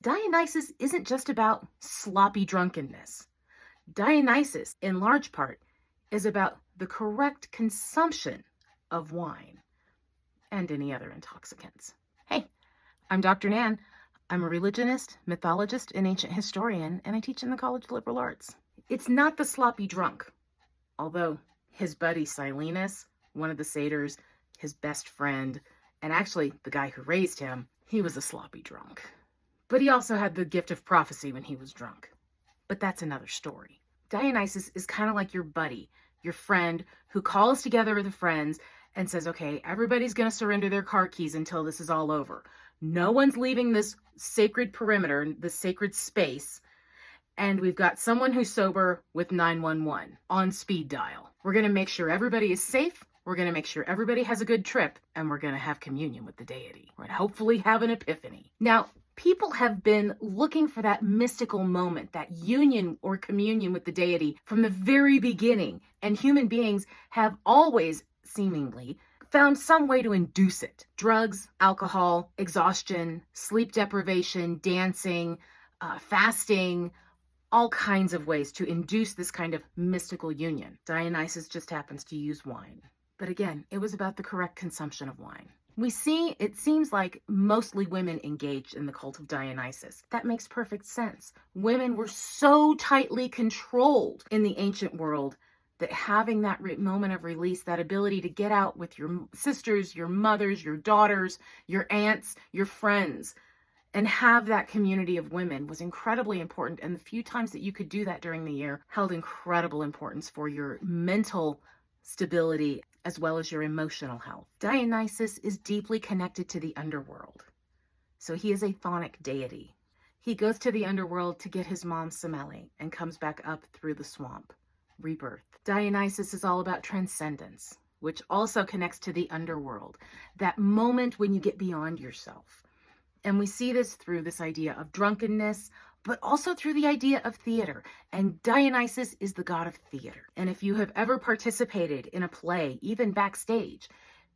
Dionysus isn't just about sloppy drunkenness. Dionysus, in large part, is about the correct consumption of wine and any other intoxicants. Hey, I'm Dr. Nan. I'm a religionist, mythologist, and ancient historian, and I teach in the College of Liberal Arts. It's not the sloppy drunk, although his buddy Silenus, one of the satyrs, his best friend, and actually the guy who raised him, he was a sloppy drunk. But he also had the gift of prophecy when he was drunk. But that's another story. Dionysus is kind of like your buddy, your friend, who calls together the friends and says, okay, everybody's going to surrender their car keys until this is all over. No one's leaving this sacred perimeter, this sacred space. And we've got someone who's sober with 911 on speed dial. We're going to make sure everybody is safe. We're going to make sure everybody has a good trip. And we're going to have communion with the deity. We're going to hopefully have an epiphany. Now, people have been looking for that mystical moment, that union or communion with the deity from the very beginning. And human beings have always, seemingly, found some way to induce it. Drugs, alcohol, exhaustion, sleep deprivation, dancing, fasting, all kinds of ways to induce this kind of mystical union. Dionysus just happens to use wine. But again, it was about the correct consumption of wine. It seems like mostly women engaged in the cult of Dionysus. That makes perfect sense. Women were so tightly controlled in the ancient world that having that moment of release, that ability to get out with your sisters, your mothers, your daughters, your aunts, your friends, and have that community of women was incredibly important. And the few times that you could do that during the year held incredible importance for your mental stability as well as your emotional health. Dionysus is deeply connected to the underworld. So he is a chthonic deity. He goes to the underworld to get his mom Semele and comes back up through the swamp. Rebirth. Dionysus is all about transcendence, which also connects to the underworld. That moment when you get beyond yourself. And we see this through this idea of drunkenness, but also through the idea of theater. And Dionysus is the god of theater. And if you have ever participated in a play, even backstage,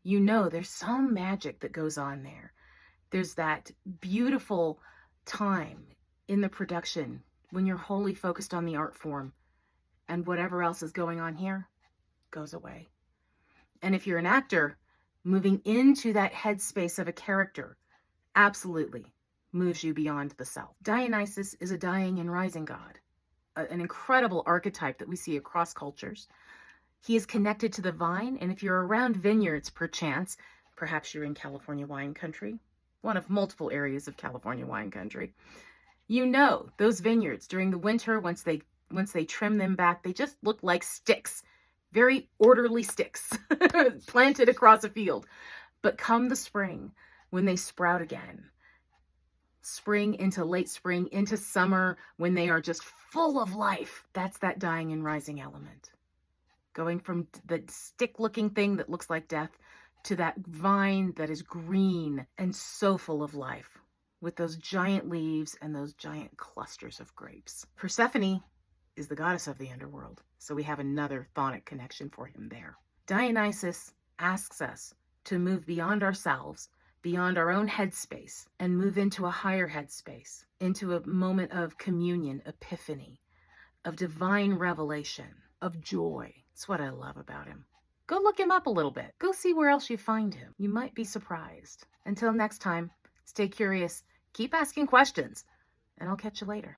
you know there's some magic that goes on there. There's that beautiful time in the production when you're wholly focused on the art form and whatever else is going on here goes away. And if you're an actor, moving into that headspace of a character absolutely moves you beyond the self. Dionysus is a dying and rising god, an incredible archetype that we see across cultures. He is connected to the vine, and if you're around vineyards, perhaps you're in California wine country, one of multiple areas of California wine country, you know those vineyards during the winter, once they trim them back, they just look like sticks, very orderly sticks planted across a field. But come the spring, when they sprout again, spring into late spring, into summer, when they are just full of life, that's that dying and rising element. Going from the stick-looking thing that looks like death to that vine that is green and so full of life, with those giant leaves and those giant clusters of grapes. Persephone is the goddess of the underworld, so we have another chthonic connection for him there. Dionysus asks us to move beyond ourselves, beyond our own headspace, and move into a higher headspace, into a moment of communion, epiphany, of divine revelation, of joy. That's what I love about him. Go look him up a little bit. Go see where else you find him. You might be surprised. Until next time, stay curious, keep asking questions, and I'll catch you later.